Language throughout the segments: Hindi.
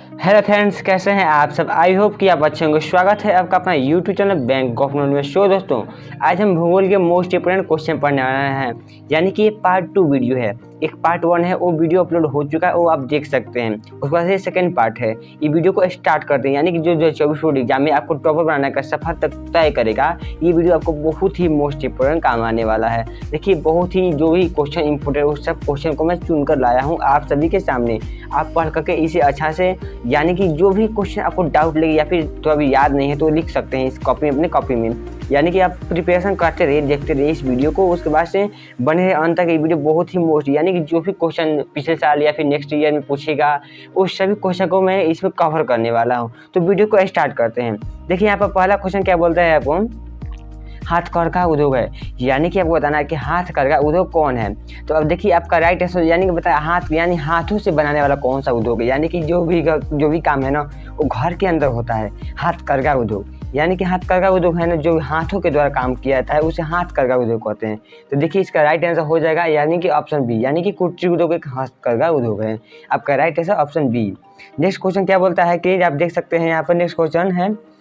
हेलो फ्रेंड्स, कैसे हैं आप सब। आई होप कि आप अच्छे होंगे। स्वागत है आपका अपना YouTube channel bank of knowledge में। शो दोस्तों, आज हम भूगोल के मोस्ट इंपोर्टेंट क्वेश्चन पढ़ने वाले हैं, यानी कि ये पार्ट 2 वीडियो है। एक पार्ट 1 है, वो वीडियो अपलोड हो चुका है, वो आप देख सकते हैं। उसके बाद ये सेकंड पार्ट है। ये वीडियो को स्टार्ट करते हैं, यानी कि जो 24 बोर्ड एग्जाम में आपको टॉपर बनाने का सफर तक तय करेगा। ये वीडियो आपको बहुत ही मोस्ट इंपोर्टेंट काम आने वाला है। देखिए, बहुत ही जो भी क्वेश्चन इंपोर्टेंट उस सब क्वेश्चन को मैं चुन कर लाया हूँ आप सभी के सामने। आप पढ़ करके इसे अच्छा से, यानी कि जो भी क्वेश्चन आपको डाउट लगे या फिर तो अभी याद नहीं है तो लिख सकते हैं इस कॉपी में, अपने कॉपी में। यानी कि आप प्रिपरेशन करते रहिए, देखते रहिए इस वीडियो को। उसके बाद से बने रहे अंत तक। ये वीडियो बहुत ही मोस्ट, यानी कि जो भी क्वेश्चन पिछले साल या फिर नेक्स्ट ईयर में पूछेगा उस सभी क्वेश्चन को मैं इसमें कवर करने वाला हूँ। तो वीडियो को स्टार्ट करते हैं। देखिए, यहाँ पर पहला क्वेश्चन क्या बोलता है आपको, हाथकरघा उद्योग है, यानी कि आपको बताना है कि हाथकरघा उद्योग कौन है। तो अब देखिए, आपका राइट आंसर यानी कि बताया हाथ, यानी हाथों से बनाने वाला कौन सा उद्योग है। यानी कि जो भी काम है ना, वो घर के अंदर होता है। हाथकरघा उद्योग, यानी कि हाथकरघा उद्योग है ना, जो हाथों के द्वारा काम किया जाता है उसे हाथकरघा उद्योग कहते हैं। तो देखिए, इसका राइट आंसर हो जाएगा यानी कि ऑप्शन बी, यानी कि कुटीर उद्योग एक हाथकरघा उद्योग है। आपका right answer option B. Next question क्या बोलता है कि आप देख सकते हैं यहाँ पर। नेक्स्ट क्वेश्चन है,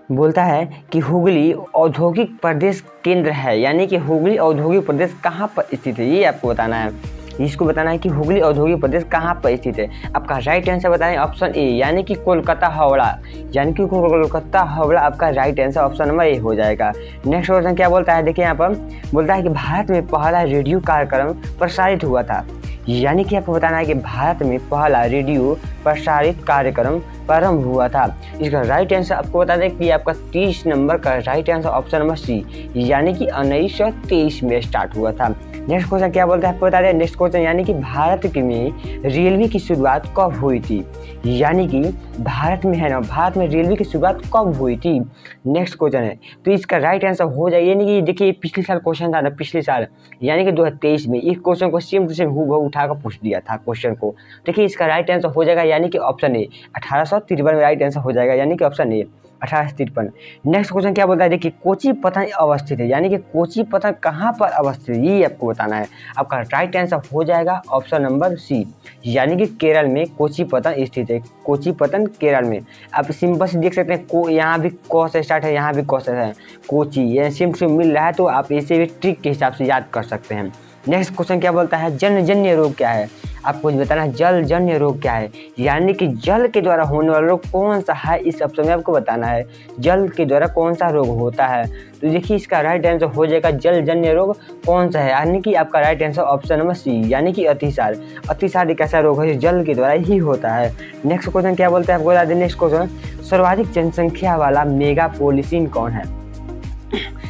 बोलता है कि हुगली औद्योगिक प्रदेश केंद्र है, यानी कि हुगली औद्योगिक प्रदेश कहाँ पर स्थित है, ये आपको बताना है। इसको बताना है कि हुगली औद्योगिक प्रदेश कहाँ पर स्थित है। आपका राइट आंसर बताएं ऑप्शन ए, यानी कि कोलकाता हावड़ा, यानी कि कोलकाता हावड़ा आपका right answer option number A हो जाएगा। नेक्स्ट क्वेश्चन क्या बोलता है, देखिए यहाँ पर बोलता है कि भारत में पहला रेडियो कार्यक्रम प्रसारित हुआ था, यानी कि आपको बताना है कि भारत में पहला रेडियो प्रसारित कार्यक्रम प्रारंभ हुआ था। इसका राइट आंसर आपको बता दें कि आपका 30 नंबर का right answer option number C, यानी कि 1923 में स्टार्ट हुआ था। नेक्स्ट क्वेश्चन क्या बोलता है आपको बता दें। नेक्स्ट क्वेश्चन, यानी कि भारत में रेलवे की शुरुआत कब हुई थी, यानी कि भारत में है ना, भारत में रेलवे की शुरुआत कब हुई थी। नेक्स्ट क्वेश्चन है, तो इसका राइट आंसर हो जाए, यानी कि देखिए पिछले साल क्वेश्चन था ना, पिछले साल यानी कि 2023 में इस क्वेश्चन को सेम टू सेम हूबहू उठाकर पूछ दिया था क्वेश्चन को। देखिए, इसका राइट आंसर हो जाएगा, यानी कि ऑप्शन ए 1853 में राइट आंसर हो जाएगा, यानी कि ऑप्शन ए 1853। नेक्स्ट क्वेश्चन क्या बोलता है, देखिए कोची पतन अवस्थित है, यानी कि कोची पतन कहाँ पर अवस्थित है, ये आपको बताना है। आपका राइट आंसर हो जाएगा ऑप्शन नंबर सी, यानी कि केरल में कोची पतन स्थित है। कोची पतन केरल में। आप सिंपल से देख सकते हैं, को यहाँ भी क से स्टार्ट है, यहाँ भी क से है। कोची ये सिम मिल रहा है, तो आप इसे भी ट्रिक के हिसाब से याद कर सकते हैं। नेक्स्ट क्वेश्चन क्या बोलता है, जलजन्य रोग क्या है। आपको बताना है जलजन्य रोग क्या है, यानी कि जल के द्वारा होने वाला रोग कौन सा है, इस ऑप्शन में आपको बताना है जल के द्वारा कौन सा रोग होता है। तो देखिए, इसका राइट आंसर हो जाएगा जलजन्य रोग कौन सा है, यानी कि आपका right answer option number C, यानी कि अतिसार। अतिसार एक ऐसा रोग है जो जल के द्वारा ही होता है। नेक्स्ट क्वेश्चन क्या बोलते हैं आपको बता दें। नेक्स्ट क्वेश्चन, सर्वाधिक जनसंख्या वाला मेगापोलिस कौन है।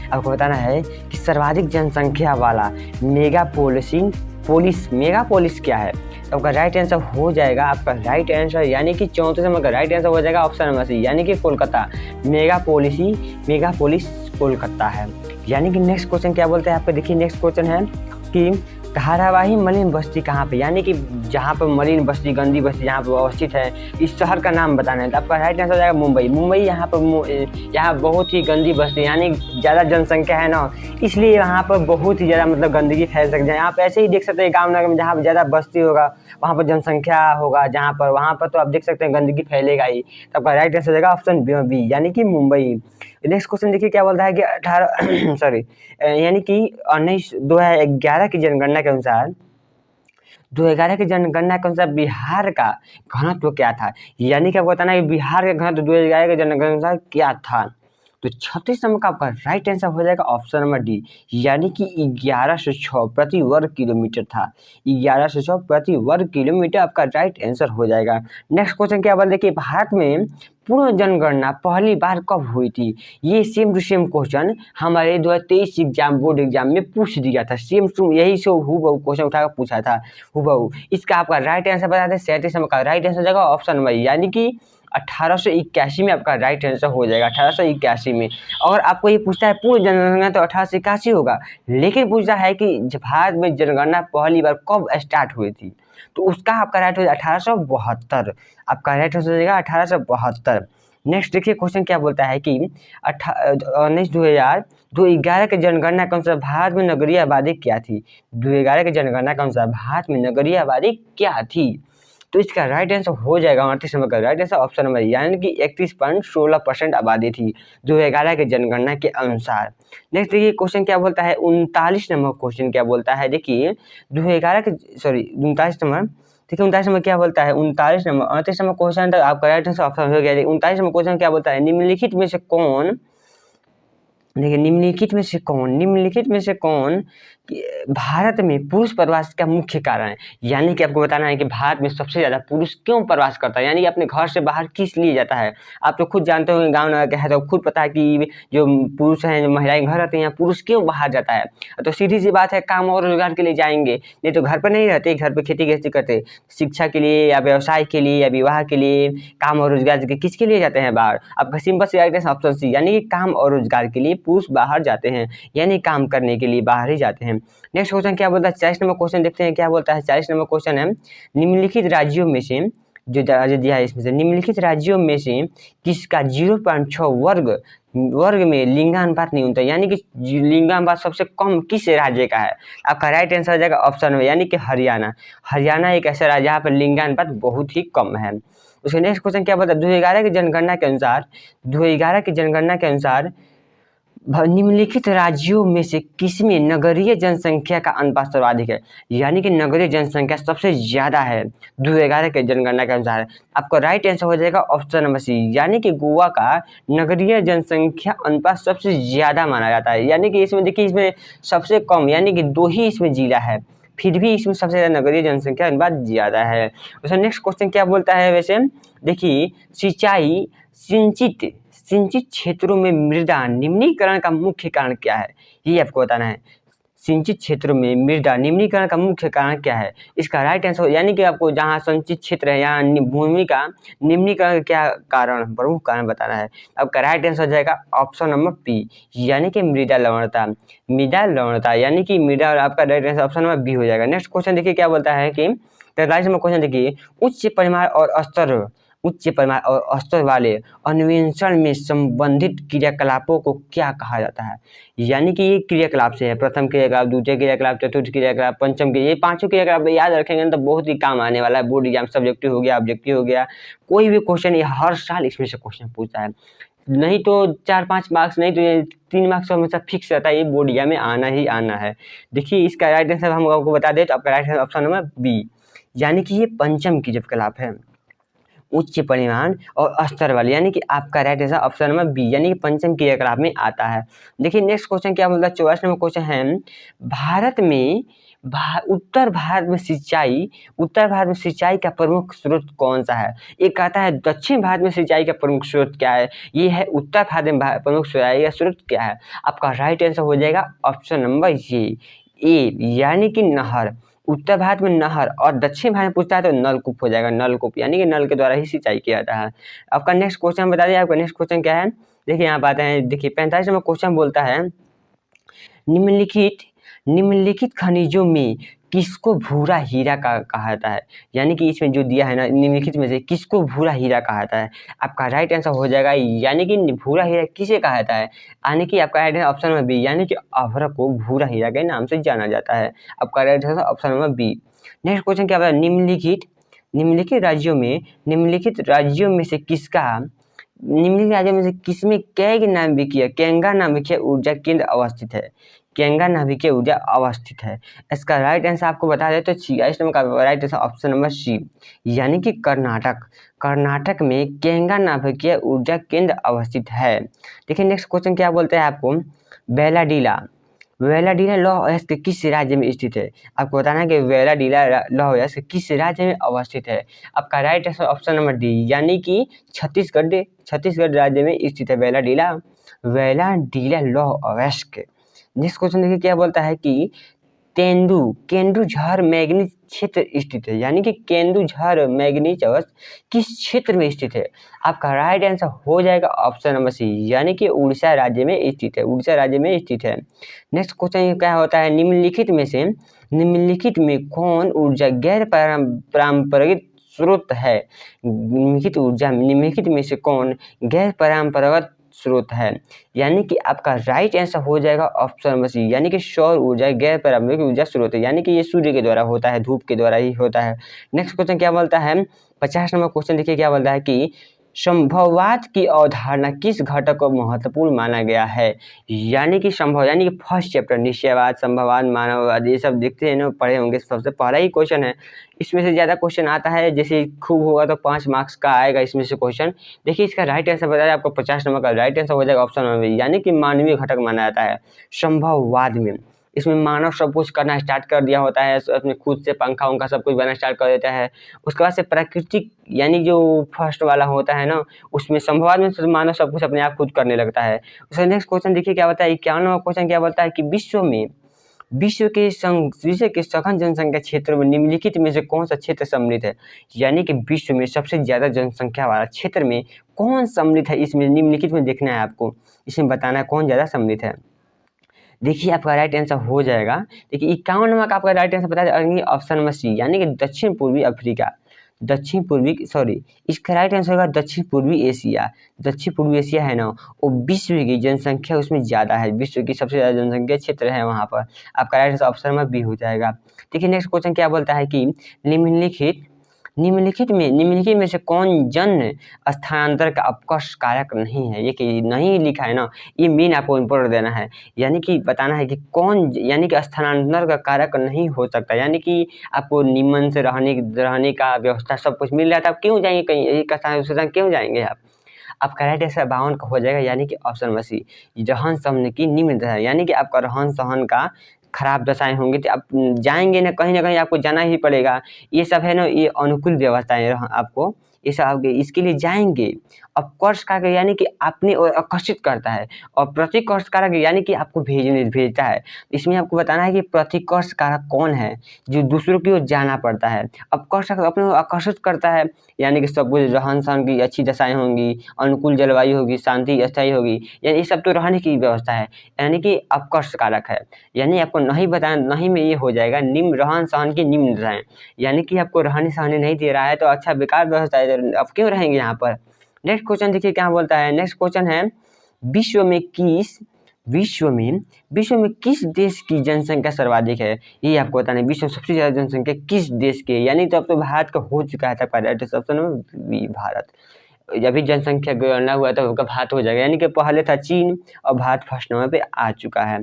आपको बताना है कि सर्वाधिक जनसंख्या वाला मेगापोलिस क्या है। तो आपका राइट आंसर हो जाएगा, आपका राइट आंसर यानी कि 34 नंबर का राइट आंसर हो जाएगा ऑप्शन नंबर सी, यानी कि कोलकाता। मेगापोलिस कोलकाता है। यानी कि नेक्स्ट क्वेश्चन क्या बोलते हैं आपको, देखिए नेक्स्ट क्वेश्चन है कि धारावाही मलिन बस्ती कहाँ पे, यानी कि जहाँ पर मलिन बस्ती, गंदी बस्ती जहाँ पर अवस्थित है, इस शहर का नाम बताना है। तो आपका राइट आंसर हो जाएगा मुंबई। मुंबई यहाँ पर, यहाँ बहुत ही गंदी बस्ती, यानी ज़्यादा जनसंख्या है ना, इसलिए यहाँ पर बहुत ही ज़्यादा मतलब गंदगी फैल सकती है। आप ऐसे ही देख सकते हैं गाँव नगर में जहाँ पर ज़्यादा बस्ती होगा वहाँ पर जनसंख्या होगा, जहाँ पर वहाँ पर तो आप देख सकते हैं गंदगी फैलेगा ही। तो आपका राइट आंसर हो जाएगा ऑप्शन बी, यानी कि मुंबई। नेक्स्ट क्वेश्चन देखिए क्या बोलता है कि 18 सॉरी यानी कि 2011 की जनगणना के अनुसार 2011 की जनगणना के अनुसार बिहार का घनत्व क्या था, यानी कि आपको बताना है कि बिहार का घनत्व 2011 की जनगणना के अनुसार क्या था। तो 36 नंबर का आपका राइट आंसर हो जाएगा ऑप्शन नंबर डी, यानी कि 1106 प्रति वर्ग किलोमीटर था। 1106 प्रति वर्ग किलोमीटर आपका राइट आंसर हो जाएगा। नेक्स्ट क्वेश्चन क्या बोल, देखिए भारत में पूर्ण जनगणना पहली बार कब हुई थी। ये सेम टू सेम क्वेश्चन हमारे 2023 एग्जाम बोर्ड एग्जाम में पूछ दिया था। सेम टू यही से हूबहू क्वेश्चन उठाकर पूछा था हूबहू। इसका आपका राइट आंसर बता दें, 37 नंबर का राइट आंसर हो जाएगा ऑप्शन नंबर, यानी कि 1881 में आपका राइट आंसर हो जाएगा। 1881 में। और आपको ये पूछता है पूर्ण जनगणना तो 1881 होगा, लेकिन पूछता है कि भारत में जनगणना पहली बार कब स्टार्ट हुई थी, तो उसका आपका राइट हो जाएगा 1872। आपका राइट हो जाएगा 1872। नेक्स्ट देखिए क्वेश्चन क्या बोलता है कि 2011 के जनगणना के अनुसार भारत में नगरीय आबादी क्या थी। 2011 के जनगणना के अनुसार भारत में नगरीय आबादी क्या थी। तो इसका राइट आंसर हो जाएगा 29 नंबर का राइट आंसर ऑप्शन नंबर, यानी कि 31.16% आबादी थी 2011 के जनगणना के अनुसार। नेक्स्ट देखिए क्वेश्चन क्या बोलता है, 39 नंबर क्वेश्चन क्या बोलता है, देखिए 2011 के 39 नंबर, देखिए 39 नंबर क्या बोलता है, 39 नंबर 38 नंबर क्वेश्चन तक आपका राइट आंसर ऑप्शन हो गया। 39 नंबर क्वेश्चन क्या बोलता है, निम्नलिखित में से कौन, देखिए निम्नलिखित में से कौन भारत में पुरुष प्रवास का मुख्य कारण है, यानी कि आपको बताना है कि भारत में सबसे ज़्यादा पुरुष क्यों प्रवास करता है, यानी कि अपने घर से बाहर किस लिए जाता है। आप तो खुद जानते होंगे, गाँव नगर के है तो खुद पता है कि जो पुरुष हैं, जो महिलाएं घर रहती हैं, पुरुष क्यों बाहर जाता है। तो सीधी सी बात है, काम और रोजगार के लिए जाएंगे, नहीं तो घर पर नहीं रहते, घर पर खेती गृहस्थी करते, शिक्षा के लिए या व्यवसाय के लिए या विवाह के लिए, काम और रोजगार के किसके लिए जाते हैं बाहर। आपका सिंपल सी राइट आंसर ऑप्शन सी, यानी कि काम और रोजगार के लिए पुरुष बाहर जाते हैं, यानी काम करने के लिए बाहर ही जाते हैं। नेक्स्ट क्वेश्चन क्या बोलता है, 40 नंबर क्वेश्चन देखते हैं क्या बोलता है। 40 नंबर क्वेश्चन है, निम्नलिखित राज्यों में से, जो दिया है इसमें से, निम्नलिखित राज्यों में से किसका 0.6 वर्ग में लिंगानुपात नहीं होता, यानी कि लिंगानुपात सबसे कम किस राज्य का है। आपका राइट आंसर हो जाएगा ऑप्शन में, यानी कि हरियाणा। हरियाणा एक ऐसा राज्य जहाँ पर लिंगानुपात बहुत ही कम है। उसके नेक्स्ट क्वेश्चन क्या बोलता है, 2011 की जनगणना के अनुसार निम्नलिखित राज्यों में से किसमें नगरीय जनसंख्या का अनुपात सर्वाधिक है, यानी कि नगरीय जनसंख्या सबसे ज्यादा है 2011 के जनगणना के अनुसार। आपका राइट आंसर हो जाएगा ऑप्शन नंबर सी, यानी कि गोवा का नगरीय जनसंख्या अनुपात सबसे ज्यादा माना जाता है। यानी कि इसमें देखिए, इसमें सबसे कम यानी कि 2 ही इसमें जिला है, फिर भी इसमें सबसे ज्यादा नगरीय जनसंख्या अनुपात ज्यादा है। उसका नेक्स्ट क्वेश्चन क्या बोलता है, वैसे देखिए सिंचाई सिंचित क्षेत्रों में मृदा निम्नीकरण का मुख्य कारण क्या है, ये आपको बताना है। सिंचित क्षेत्रों में मृदा निम्नीकरण का मुख्य कारण क्या है, इसका राइट आंसर, यानी कि आपको जहाँ संचित क्षेत्र है यहाँ भूमि का निम्नीकरण क्या कारण, प्रमुख कारण बताना है। आपका राइट आंसर हो जाएगा ऑप्शन नंबर पी, यानी कि मृदा लवणता, यानी कि मृदा, आपका right answer option number B हो जाएगा। नेक्स्ट क्वेश्चन देखिए क्या बोलता है कि 43 नंबर क्वेश्चन देखिए, उच्च परिमाण और स्तर वाले अन्वेषण में संबंधित क्रियाकलापों को क्या कहा जाता है, यानी कि ये क्रियाकलाप से है, प्रथम क्रियाकलाप, द्वितीय क्रियाकलाप, चतुर्थ क्रियाकलाप, पंचम के, ये 5 क्रियाकलाप याद रखेंगे तो बहुत ही काम आने वाला है बोर्ड एग्जाम। सब्जेक्टिव हो गया, ऑब्जेक्टिव हो गया, कोई भी क्वेश्चन ये हर साल इसमें से क्वेश्चन पूछता है, नहीं तो 4-5 मार्क्स, नहीं तो ये 3 मार्क्स हमेशा फिक्स रहता है, ये बोर्ड एग्जाम में आना ही आना है। देखिए इसका राइट आंसर हम आपको बता दें तो आपका right answer option number B, यानी कि ये पंचम क्रियाकलाप है, उच्च परिमाण और स्तर वाले, यानी कि आपका right answer option number B, यानी कि पंचम क्रियाकलाप में आता है। देखिए नेक्स्ट क्वेश्चन क्या बोलता है, 44 नंबर क्वेश्चन है, भारत में उत्तर भारत में सिंचाई का प्रमुख स्रोत कौन सा है। एक आता है दक्षिण भारत में सिंचाई का प्रमुख स्रोत क्या है, ये है उत्तर भारत में प्रमुख सिंचाई का स्रोत क्या है। आपका राइट आंसर हो जाएगा ऑप्शन नंबर ए, यानी कि नहर। उत्तर भारत में नहर और दक्षिण भारत में पूछता है तो नलकूप हो जाएगा, नलकूप, यानी कि नल के द्वारा ही सिंचाई किया जाता है। आपका नेक्स्ट क्वेश्चन बता दिया, आपका नेक्स्ट क्वेश्चन क्या है, देखिए यहाँ पाते हैं, देखिए 45 नंबर क्वेश्चन बोलता है, निम्नलिखित खनिजों में किसको भूरा हीरा कहा जाता है, यानी कि इसमें जो दिया है ना, निम्नलिखित में से किसको भूरा हीरा कहा जाता है। आपका राइट आंसर हो जाएगा, यानी कि भूरा हीरा किसे कहा जाता है, यानी कि आपका right answer option number B, यानी कि अभ्रक को भूरा हीरा के नाम से जाना जाता है। आपका right answer option number B. Next question क्या बताया, निम्नलिखित राज्यों में से किसमें केंगा नाभिकीय ऊर्जा केंद्र अवस्थित है, केंगा नाभिकीय ऊर्जा अवस्थित है। इसका राइट आंसर आपको बता दें तो 46 नंबर का right answer option number C, यानी कि कर्नाटक में केंगा नाभिकीय ऊर्जा केंद्र अवस्थित है। देखिए नेक्स्ट क्वेश्चन क्या बोलते हैं आपको, वेलाडीला लौह अयस्क किस राज्य में स्थित है। आपको बताना है कि वेलाडीला लौह अयस्क किस राज्य में अवस्थित है। आपका right answer option number D, यानी कि छत्तीसगढ़ राज्य में स्थित है वेलाडीला लौह अयस्क। नेक्स्ट क्वेश्चन देखिए क्या बोलता है कि केंदुझर मैग्नीज क्षेत्र स्थित है, यानी कि केंदुझर मैग्नीज अवस्थ किस क्षेत्र में स्थित है। आपका राइट आंसर हो जाएगा ऑप्शन नंबर सी, यानी कि उड़ीसा राज्य में स्थित है। नेक्स्ट क्वेश्चन क्या होता है, निम्नलिखित में कौन ऊर्जा गैर पारंपरिक स्रोत है। निम्नलिखित में से कौन गैर परंपरागत स्रोत है। यानी कि आपका राइट आंसर हो जाएगा ऑप्शन नंबर सी, यानी कि सौर ऊर्जा गैर पारंपरिक ऊर्जा स्रोत है, यानी कि ये सूर्य के द्वारा होता है, धूप के द्वारा ही होता है। नेक्स्ट क्वेश्चन क्या बोलता है, 50 नंबर क्वेश्चन देखिए क्या बोलता है कि संभववाद की अवधारणा किस घटक को महत्वपूर्ण माना गया है। यानी कि संभव, यानी कि फर्स्ट चैप्टर निश्चयवाद, संभववाद, मानववाद, ये सब देखते हैं ना, पढ़े होंगे, सबसे पहला ही क्वेश्चन है। इसमें से ज़्यादा क्वेश्चन आता है, जैसे खूब होगा तो 5 मार्क्स का आएगा इसमें से क्वेश्चन। देखिए इसका राइट आंसर बताया आपको 50 नंबर का राइट आंसर हो जाएगा ऑप्शन नंबर, यानी कि मानवीय घटक माना जाता है संभववाद में। इसमें मानव सब कुछ करना स्टार्ट कर दिया होता है, अपने खुद से पंखा उंखा सब कुछ बनाना स्टार्ट कर देता है। उसके बाद से प्राकृतिक, यानी जो फर्स्ट वाला होता है ना, उसमें संभववाद में मानव सब कुछ अपने आप खुद करने लगता है। उसका नेक्स्ट क्वेश्चन देखिए क्या बताया, 51वां क्वेश्चन क्या बोलता है कि विश्व के सघन जनसंख्या क्षेत्र में निम्नलिखित में से कौन सा क्षेत्र सम्मिलित है। यानी कि विश्व में सबसे ज़्यादा जनसंख्या वाला क्षेत्र में कौन सम्मिलित है, इसमें निम्नलिखित में देखना है आपको, इसमें बताना है कौन ज़्यादा सम्मिलित है। देखिए आपका राइट आंसर हो जाएगा, देखिए 51 नंबर का आपका राइट आंसर बता दें ऑप्शन नंबर सी, यानी कि दक्षिण पूर्वी अफ्रीका, इसका राइट आंसर होगा दक्षिण पूर्वी एशिया। दक्षिण पूर्वी एशिया है ना, वो विश्व की जनसंख्या उसमें ज़्यादा है, विश्व की सबसे ज़्यादा जनसंख्या क्षेत्र है वहाँ पर। आपका right answer option number B हो जाएगा। देखिए नेक्स्ट क्वेश्चन क्या बोलता है कि निम्नलिखित में से कौन जन स्थानांतर का अपकर्ष कारक नहीं है। ये कि नहीं लिखा है ना, ये मेन आपको इम्पोर्टेंट देना है, यानी कि बताना है कि कौन, यानी कि स्थानांतर का कारक नहीं हो सकता। यानी कि आपको निमन से रहने का व्यवस्था सब कुछ मिल रहा था, आप क्यों जाएंगे कहीं, एक स्थान क्यों जाएंगे आप। आपका राइट आंसर 52 का हो जाएगा, यानी कि ऑप्शन नंबर सी, रहन सहन की निम्न दशा, यानी कि आपका रहन सहन का खराब दशाएं होंगी तो आप जाएंगे ना कहीं आपको जाना ही पड़ेगा। ये सब है ना, ये अनुकूल व्यवस्थाएं आपको, ये सब इसके लिए जाएंगे। अपकर्ष कारक यानी कि अपने ओर आकर्षित करता है, और प्रतिकर्ष कारक यानी कि आपको भेजता है। इसमें आपको बताना है कि प्रतिकर्ष कारक कौन है, जो दूसरों की ओर जाना पड़ता है। अपकर्ष अपने ओर आकर्षित करता है, यानी कि सब कुछ रहन सहन की अच्छी दशाएं होंगी, अनुकूल जलवायु होगी, शांति अस्थायी होगी, यानी ये सब तो रहने की व्यवस्था है, यानी कि अपकर्ष कारक है। यानी आपको नहीं बताना, नहीं में ये हो जाएगा निम्न, रहन सहन की निम्न दशाएं, यानी कि आपको रहने सहने नहीं दे रहा है तो अच्छा बेकार व्यवस्था है, अब क्यों रहेंगे यहाँ पर। नेक्स्ट क्वेश्चन देखिए क्या बोलता है, नेक्स्ट क्वेश्चन है विश्व में किस देश की जनसंख्या सर्वाधिक है। ये आपको बताना है, विश्व में सबसे ज़्यादा जनसंख्या किस देश की है, यानी तो अब तो भारत का हो चुका है, ऑप्शन में भारत, अभी जनसंख्या गणना हुआ तो उसका भारत हो जाएगा, यानी कि पहले था चीन और भारत फर्स्ट नंबर पे आ चुका है।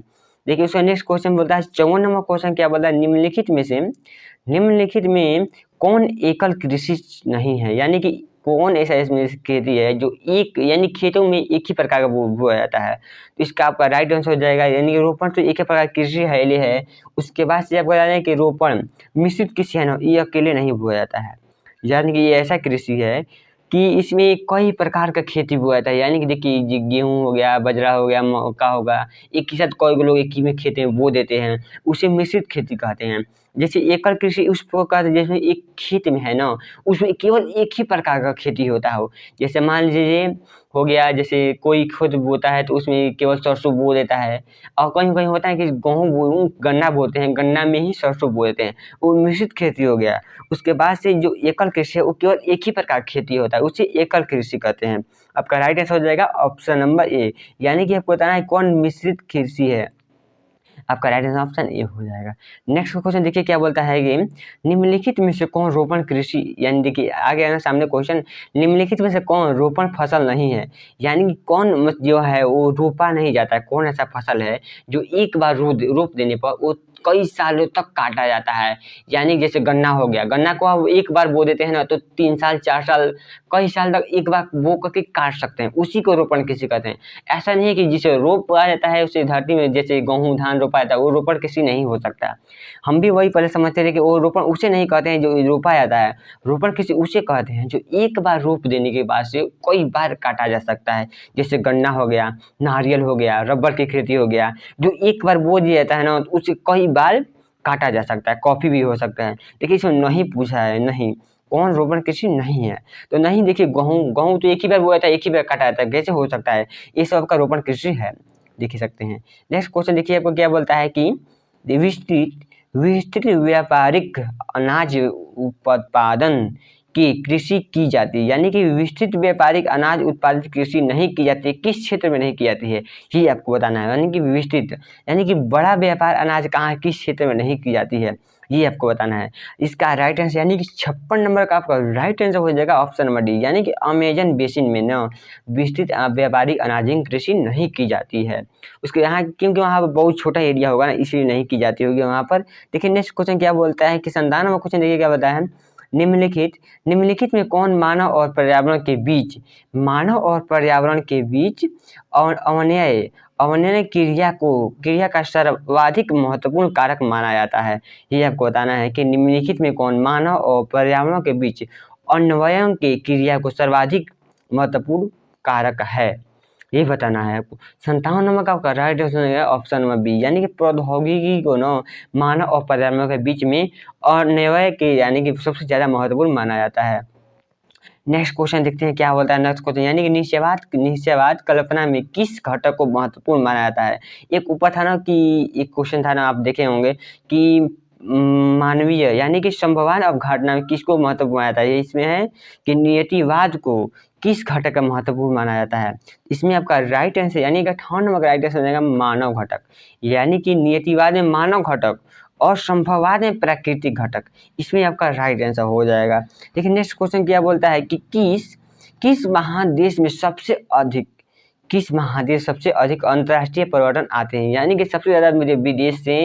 देखिए उसका नेक्स्ट क्वेश्चन बोलता है 54 नंबर क्वेश्चन क्या बोलता है, निम्नलिखित में कौन एकल कृषि नहीं है। यानी कि कौन ऐसा इसमें खेती है जो एक, यानी खेतों में एक ही प्रकार का बोया जाता है। तो इसका आपका राइट आंसर हो जाएगा, यानी कि रोपण तो एक ही प्रकार की कृषि है ये है। उसके बाद से आपको बता दें कि रोपण मिश्रित कृषि है ना, ये अकेले नहीं बोया जाता है, यानी कि ये ऐसा कृषि है कि इसमें कई प्रकार का खेती बोया जाता है। यानी कि देखिए गेहूँ हो गया, बाजरा हो गया, मक्का होगा, एक ही साथ कई लोग एक ही में खेत में बो देते हैं, उसे मिश्रित खेती कहते हैं। जैसे एकल कृषि उस प्रकार, जैसे एक खेत में है ना, उसमें केवल एक ही प्रकार का खेती होता हो। जैसे मान लीजिए हो गया, जैसे कोई खुद बोता है तो उसमें केवल सरसों बो देता है, और कहीं होता है कि गेहूँ गन्ना बोते हैं, गन्ना में ही सरसों बो देते हैं, वो मिश्रित खेती हो गया। उसके बाद से जो एकल कृषि है वो केवल एक ही प्रकार की खेती होता है, उसे एकल कृषि कहते हैं। आपका राइट आंसर हो जाएगा ऑप्शन नंबर ए, यानी कि आपको बताना है कौन मिश्रित कृषि है। आपका राइट आंसर ऑप्शन ए हो जाएगा। नेक्स्ट क्वेश्चन देखिए क्या बोलता है कि निम्नलिखित में से कौन रोपण कृषि, यानी देखिए आगे आना सामने क्वेश्चन, निम्नलिखित में से कौन रोपण फसल नहीं है। यानी कि कौन जो है वो रोपा नहीं जाता है, कौन ऐसा फसल है जो एक बार रोप देने पर वो कई सालों तक काटा जाता है। यानी जैसे गन्ना हो गया, गन्ना को आप एक बार बो देते हैं ना तो 3 साल 4 साल कई साल तक एक बार बो करके काट सकते हैं, उसी को रोपण कृषि कहते हैं। ऐसा नहीं है कि जिसे रोपा जाता है उसे धरती में, जैसे गेहूँ धान रोपा जाता है वो रोपण कृषि नहीं हो सकता। हम भी वही पहले समझते थे कि वो रोपण उसे नहीं कहते हैं जो रोपा जाता है, रोपण कृषि उसे कहते हैं जो एक बार रोप देने के बाद से कई बार काटा जा सकता है। जैसे गन्ना हो गया, नारियल हो गया, रबर की खेती हो गया, जो एक बार बो दिया जाता है ना उसे कई बार काटा जा सकता है। कॉफी भी हो सकता है, देखिए इसमें नहीं पूछा है, नहीं कौन रोपण कृषि नहीं है तो नहीं। देखिए गेहूँ तो एक ही बार बोया था, एक ही बार काटा जाता है, कैसे हो सकता है, ये सब का रोपण कृषि है, देख सकते हैं। नेक्स्ट क्वेश्चन देखिए आपको क्या बोलता है कि विस्तृत व्यापारिक अनाज उत्पादन की कृषि की जाती है, यानी कि विस्तृत व्यापारिक अनाज उत्पादित कृषि नहीं की जाती है, किस क्षेत्र में नहीं की जाती है ये आपको बताना है। यानी कि विस्तृत यानी कि बड़ा व्यापार अनाज कहाँ किस क्षेत्र में नहीं की जाती है ये आपको बताना है। इसका राइट आंसर यानी कि 56 नंबर का आपका राइट आंसर हो जाएगा ऑप्शन नंबर डी, यानी कि अमेजन बेसिन में न विस्तृत व्यापारिक अनाजिंग कृषि नहीं की जाती है। उसके यहाँ क्योंकि वहाँ पर बहुत छोटा एरिया होगा ना, इसलिए नहीं की जाती होगी वहाँ पर। देखिए नेक्स्ट क्वेश्चन क्या बोलता है कि संतान में क्वेश्चन देखिए क्या बताया है, निम्नलिखित में कौन मानव और पर्यावरण के बीच और अवनय क्रिया का सर्वाधिक महत्वपूर्ण कारक माना जाता है। ये आपको बताना है कि निम्नलिखित में कौन मानव और पर्यावरण के बीच अन्वयन की क्रिया को सर्वाधिक महत्वपूर्ण कारक है, ये बताना है आपको। 57 नंबर का आपका राइट आंसर है ऑप्शन नंबर बी, यानी कि प्रौद्योगिकी को न मानव और पर्यावरण के बीच में अन्वय के यानी कि सबसे ज़्यादा महत्वपूर्ण माना जाता है। नेक्स्ट क्वेश्चन देखते हैं क्या बोलता है नेक्स्ट क्वेश्चन, यानी कि निश्चयवाद कल्पना में किस घटक को महत्वपूर्ण माना जाता है। एक ऊपर था ना कि एक क्वेश्चन था ना, आप देखे होंगे कि मानवीय यानी कि संभवान अवधारणा में किसको महत्वपूर्ण माना जाता है। इसमें है कि नियतिवाद को किस घटक का महत्वपूर्ण माना जाता है। इसमें आपका राइट आंसर यानी कि 58 नंबर का राइट आंसर हो जाएगा मानव घटक, यानी कि नियतिवाद में मानव घटक और संभववाद में प्राकृतिक घटक, इसमें आपका राइट आंसर हो जाएगा। देखिए नेक्स्ट क्वेश्चन क्या बोलता है कि किस महादेश सबसे अधिक अंतर्राष्ट्रीय पर्यटन आते हैं, यानी कि सबसे ज़्यादा मुझे विदेश से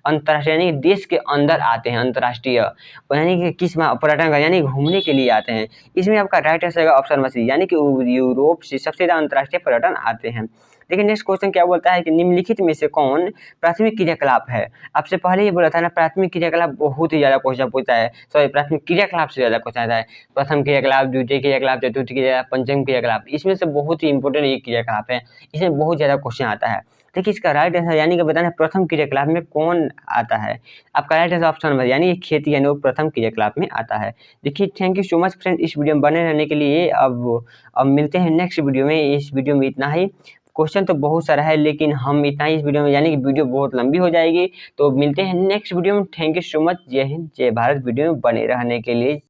अंतर्राष्ट्रीय यानी कि देश के अंदर आते हैं अंतर्राष्ट्रीय, यानी कि किस पर्यटन का यानी घूमने के लिए आते हैं। इसमें आपका राइट आंसर है ऑप्शन नंबर सी, यानी कि यूरोप से सबसे ज़्यादा अंतर्राष्ट्रीय पर्यटन आते हैं। देखिए नेक्स्ट क्वेश्चन क्या बोलता है कि निम्नलिखित में से कौन प्राथमिक क्रियाकलाप है। आपसे पहले ही बोला था ना प्राथमिक क्रियाकलाप बहुत ही ज़्यादा क्वेश्चन पूछता है, सॉरी प्राथमिक क्रियाकलाप से ज़्यादा क्वेश्चन आता है। प्रथम क्रियाकलाप, द्वितीय क्रियाकलाप, चतुर्थ क्रियाकलाप, पंचम क्रियाकलाप, इसमें से बहुत ही इंपॉर्टेंट एक क्रियाकलाप है, इसमें बहुत ज़्यादा क्वेश्चन आता है। देखिए इसका राइट आंसर यानी कि बताना प्रथम क्रियाकलाप में कौन आता है। आपका राइट आंसर ऑप्शन नंबर यानी कि खेती यानी वो प्रथम क्रियाकलाप में आता है। देखिए thank you so much friend इस वीडियो में बने रहने के लिए। अब मिलते हैं नेक्स्ट वीडियो में। इस वीडियो में इतना ही, क्वेश्चन तो बहुत सारा है लेकिन हम इतना ही इस वीडियो में, यानी कि वीडियो बहुत लंबी हो जाएगी। तो मिलते हैं नेक्स्ट वीडियो में। थैंक यू सो मच, जय हिंद जय भारत। वीडियो में बने रहने के लिए।